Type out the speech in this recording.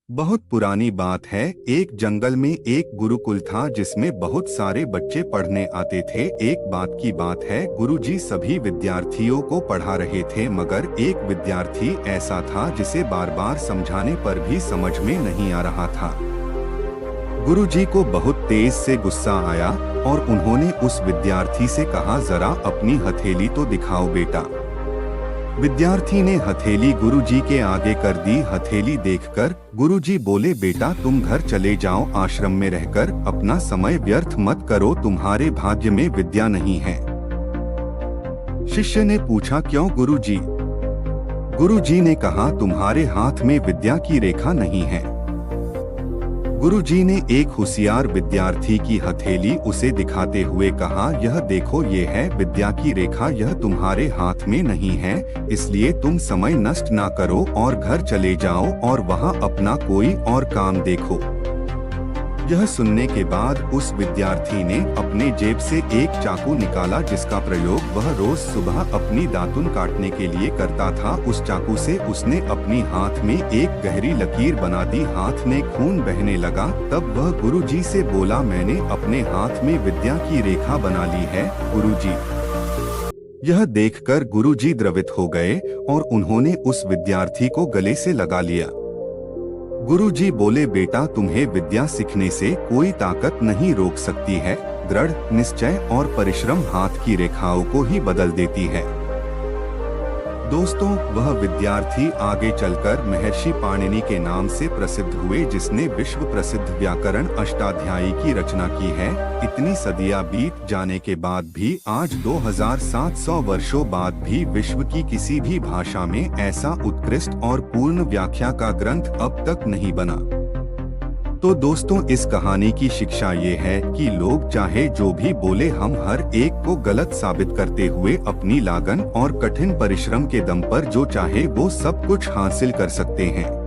बहुत पुरानी बात है। एक जंगल में एक गुरुकुल था जिसमें बहुत सारे बच्चे पढ़ने आते थे। एक बात की बात है, गुरुजी सभी विद्यार्थियों को पढ़ा रहे थे, मगर एक विद्यार्थी ऐसा था जिसे बार बार समझाने पर भी समझ में नहीं आ रहा था। गुरुजी को बहुत तेज से गुस्सा आया और उन्होंने उस विद्यार्थी से कहा, जरा अपनी हथेली तो दिखाओ बेटा। विद्यार्थी ने हथेली गुरुजी के आगे कर दी। हथेली देखकर गुरुजी बोले, बेटा तुम घर चले जाओ, आश्रम में रहकर अपना समय व्यर्थ मत करो, तुम्हारे भाग्य में विद्या नहीं है। शिष्य ने पूछा, क्यों गुरुजी? गुरुजी ने कहा, तुम्हारे हाथ में विद्या की रेखा नहीं है। गुरुजी ने एक होशियार विद्यार्थी की हथेली उसे दिखाते हुए कहा, यह देखो, ये है विद्या की रेखा, यह तुम्हारे हाथ में नहीं है, इसलिए तुम समय नष्ट ना करो और घर चले जाओ और वहाँ अपना कोई और काम देखो। यह सुनने के बाद उस विद्यार्थी ने अपने जेब से एक चाकू निकाला जिसका प्रयोग वह रोज सुबह अपनी दातुन काटने के लिए करता था। उस चाकू से उसने अपनी हाथ में एक गहरी लकीर बना दी। हाथ में खून बहने लगा। तब वह गुरुजी से बोला, मैंने अपने हाथ में विद्या की रेखा बना ली है गुरुजी। यह देखकर गुरुजी द्रवित हो गए और उन्होंने उस विद्यार्थी को गले से लगा लिया। गुरुजी बोले, बेटा तुम्हें विद्या सीखने से कोई ताकत नहीं रोक सकती है। दृढ़ निश्चय और परिश्रम हाथ की रेखाओं को ही बदल देती है। दोस्तों, वह विद्यार्थी आगे चलकर महर्षि पाणिनि के नाम से प्रसिद्ध हुए, जिसने विश्व प्रसिद्ध व्याकरण अष्टाध्यायी की रचना की है। इतनी सदियां बीत जाने के बाद भी आज 2700 वर्षों बाद भी विश्व की किसी भी भाषा में ऐसा उत्कृष्ट और पूर्ण व्याख्या का ग्रंथ अब तक नहीं बना। तो दोस्तों, इस कहानी की शिक्षा ये है कि लोग चाहे जो भी बोले, हम हर एक को गलत साबित करते हुए अपनी लगन और कठिन परिश्रम के दम पर जो चाहे वो सब कुछ हासिल कर सकते हैं।